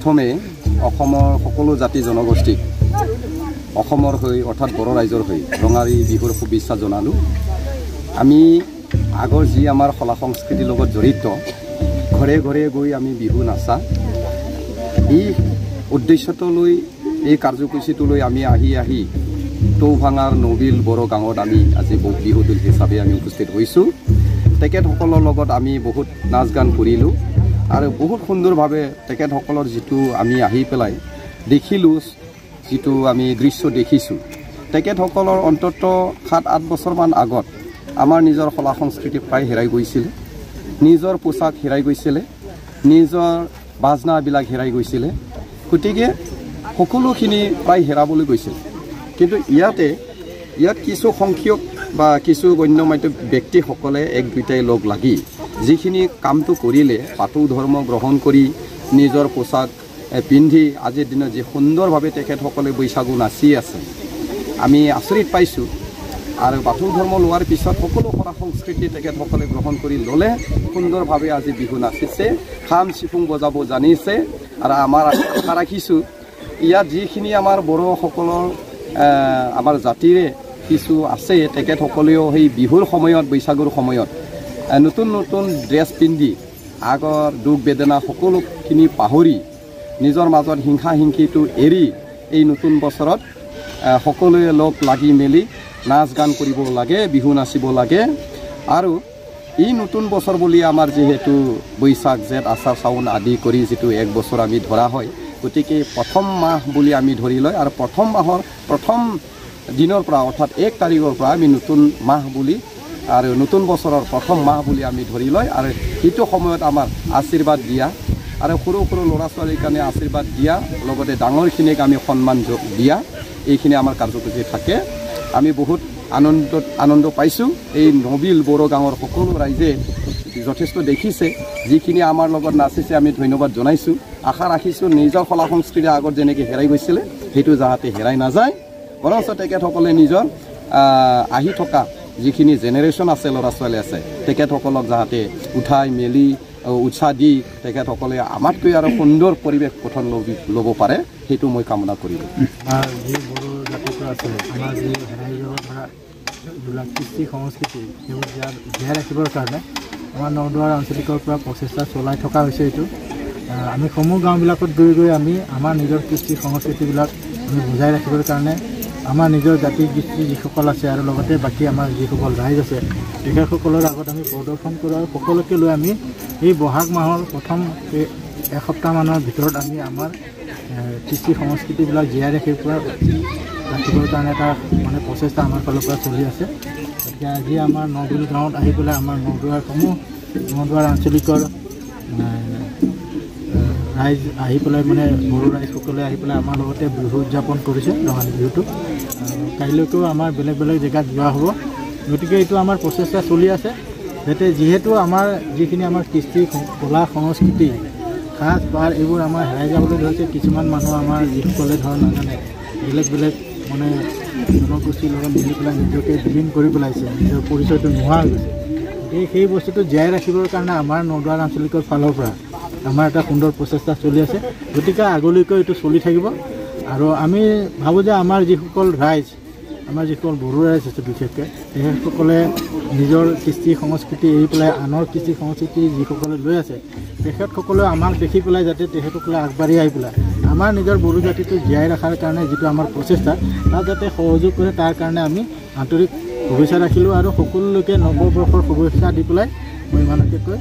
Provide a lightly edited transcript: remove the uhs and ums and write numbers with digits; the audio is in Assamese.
প্ৰথমে অসমৰ সকলো জাতি জনগোষ্ঠীক অসমৰ হৈ অৰ্থাৎ বড়ো ৰাইজৰ হৈ ৰঙালী বিহুৰ শুভেচ্ছা জনালোঁ। আমি আগৰ যি আমাৰ কলা সংস্কৃতিৰ লগত জড়িত ঘৰে ঘৰে গৈ আমি বিহু নাচা এই উদ্দেশ্যটো লৈ এই কাৰ্যসূচীটো লৈ আমি আহি টৌভাঙাৰ নবিল বড়ো গাঁৱত আমি আজি বিহু দল হিচাপে আমি উপস্থিত হৈছোঁ। তেখেতসকলৰ লগত আমি বহুত নাচ গান কৰিলোঁ আৰু বহুত সুন্দৰভাৱে তেখেতসকলৰ যিটো আমি আহি পেলাই দেখিলোঁ, যিটো আমি দৃশ্য দেখিছোঁ, তেখেতসকলৰ অন্তত 7-8 বছৰমান আগত আমাৰ নিজৰ কলা সংস্কৃতি প্ৰায় হেৰাই গৈছিলে, নিজৰ পোচাক হেৰাই গৈছিলে, নিজৰ বাজনাবিলাক হেৰাই গৈছিলে। গতিকে সকলোখিনি প্ৰায় হেৰাবলৈ গৈছিল। কিন্তু ইয়াত কিছু সংখ্যক বা কিছু গণ্যমান্য ব্যক্তিসকলে এক দুইটাই লগ লাগি যিখিনি কামটো কৰিলে, বাথৌ ধৰ্ম গ্ৰহণ কৰি নিজৰ পোচাক পিন্ধি আজিৰ দিনত যি সুন্দৰভাৱে তেখেতসকলে বৈশাগু নাচি আছে, আমি আচৰিত পাইছোঁ। আৰু বাথৌ ধৰ্ম লোৱাৰ পিছত সকলো কলা সংস্কৃতি তেখেতসকলে গ্ৰহণ কৰি ল'লে, সুন্দৰভাৱে আজি বিহু নাচিছে, খাম চিফুং বজাব জানিছে। আৰু আমাৰ আশা ৰাখিছোঁ ইয়াত যিখিনি আমাৰ বড়োসকলৰ আমাৰ জাতিৰে কিছু আছে, তেখেতসকলেও সেই বিহুৰ সময়ত, বৈশাগুৰ সময়ত নতুন নতুন ড্ৰেছ পিন্ধি আগৰ দুখ বেদনা সকলোখিনি পাহৰি নিজৰ মাজত হিংসা হিংসিটো এৰি এই নতুন বছৰত সকলোৱে লগ লাগি মেলি নাচ গান কৰিব লাগে, বিহু নাচিব লাগে। আৰু এই নতুন বছৰ বুলি আমাৰ যিহেতু বৈশাখ জেঠ আষাৰ শাওণ আদি কৰি যিটো এক বছৰ আমি ধৰা হয়, গতিকে প্ৰথম মাহ বুলি আমি ধৰি লয়। আৰু প্ৰথম মাহৰ প্ৰথম দিনৰ পৰা অৰ্থাৎ 1 তাৰিখৰ পৰা আমি নতুন মাহ বুলি আৰু নতুন বছৰৰ প্ৰথম মাহ বুলি আমি ধৰি লয়। আৰু সেইটো সময়ত আমাৰ আশীৰ্বাদ দিয়া আৰু সৰু সৰু ল'ৰা ছোৱালীৰ কাৰণে আশীৰ্বাদ দিয়া, লগতে ডাঙৰখিনিক আমি সন্মান দিয়া, এইখিনি আমাৰ কাৰ্যসূচী থাকে। আমি বহুত আনন্দ পাইছোঁ। এই নবিল বড়ো গাঁৱৰ সকলো ৰাইজে যথেষ্ট দেখিছে, যিখিনি আমাৰ লগত নাচিছে আমি ধন্যবাদ জনাইছোঁ। আশা ৰাখিছোঁ নিজৰ কলা সংস্কৃতি আগত যেনেকৈ হেৰাই গৈছিলে সেইটো যাতে হেৰাই নাযায়, বৰঞ্চ তেখেতসকলে নিজৰ আহি থকা যিখিনি জেনেৰেশ্যন আছে, ল'ৰা ছোৱালী আছে, তেখেতসকলক যাতে উঠাই মেলি উৎসাহ দি তেখেতসকলে আমাতকৈ আৰু সুন্দৰ পৰিৱেশ গঠন ল'ব পাৰে, সেইটো মই কামনা কৰিলোঁ। যি বড়ো জাতিটো আছে, আমাৰ যি হেৰাই যাব ধৰা যিবিলাক কৃষ্টি সংস্কৃতি, সেইবোৰ জীয়াই ৰাখিবৰ কাৰণে আমাৰ নলদুৱাৰ আঞ্চলিকৰ পৰা প্ৰচেষ্টা চলাই থকা হৈছে। এইটো আমি সমূহ গাঁওবিলাকত গৈ আমি আমাৰ নিজৰ কৃষ্টি সংস্কৃতিবিলাক আমি বজাই ৰাখিবৰ কাৰণে আমাৰ নিজৰ জাতি গোষ্ঠী যিসকল আছে আৰু লগতে বাকী আমাৰ যিসকল ৰাইজ আছে, তেখেতসকলৰ আগত আমি প্ৰদৰ্শন কৰোঁ। আৰু সকলোকে লৈ আমি এই বহাগ মাহৰ প্ৰথম এসপ্তাহমানৰ ভিতৰত আমি আমাৰ কৃষ্টি সংস্কৃতিবিলাক জীয়াই ৰাখিবৰ কাৰণে এটা মানে প্ৰচেষ্টা আমাৰ ফালৰ পৰা চলি আছে। গতিকে আজি আমাৰ নবিল গাঁৱত আহি পেলাই আমাৰ নলদুৱাৰ আঞ্চলিকৰ ৰাইজ আহি পেলাই মানে বড়ো ৰাইজসকলে আহি পেলাই আমাৰ লগতে বিহু উদযাপন কৰিছে, ৰঙালী বিহুটো। কাইলৈকেও আমাৰ বেলেগ বেলেগ জেগাত যোৱা হ'ব। গতিকে এইটো আমাৰ প্ৰচেষ্টা চলি আছে, যাতে যিহেতু আমাৰ যিখিনি আমাৰ কৃষ্টি কলা সংস্কৃতি সাজ পাৰ এইবোৰ আমাৰ হেৰাই যাবলৈ ধৰিছে। কিছুমান মানুহ আমাৰ যিসকলে ধৰ নাজানে, বেলেগ বেলেগ মানে জনগোষ্ঠীৰ লগত মিলি পেলাই নিজকে বিলীন কৰি পেলাইছে, নিজৰ পৰিচয়টো নোহোৱা হৈ গৈছে। গতিকে সেই বস্তুটো জীয়াই ৰাখিবৰ কাৰণে আমাৰ নলদুৱাৰ আঞ্চলিকৰ ফালৰ পৰা আমাৰ এটা সুন্দৰ প্ৰচেষ্টা চলি আছে। গতিকে আগলৈকেও এইটো চলি থাকিব। আৰু আমি ভাবোঁ যে আমাৰ যিসকল ৰাইজ, আমাৰ যিসকল বড়ো ৰাইজ আছে বিশেষকৈ, তেখেতসকলে নিজৰ কৃষ্টি সংস্কৃতি এৰি পেলাই আনৰ কৃষ্টি সংস্কৃতি যিসকলে লৈ আছে, তেখেতসকলেও আমাক দেখি পেলাই যাতে তেখেতসকলে আগবাঢ়ি আহি পেলাই আমাৰ নিজৰ বড়ো জাতিটো জীয়াই ৰখাৰ কাৰণে যিটো আমাৰ প্ৰচেষ্টা, তাত যাতে সহযোগ কৰে, তাৰ কাৰণে আমি আন্তৰিক শুভেচ্ছা ৰাখিলোঁ। আৰু সকলোকে নৱবৰ্ষৰ শুভেচ্ছা দি পেলাই মই ইমানকে কৈ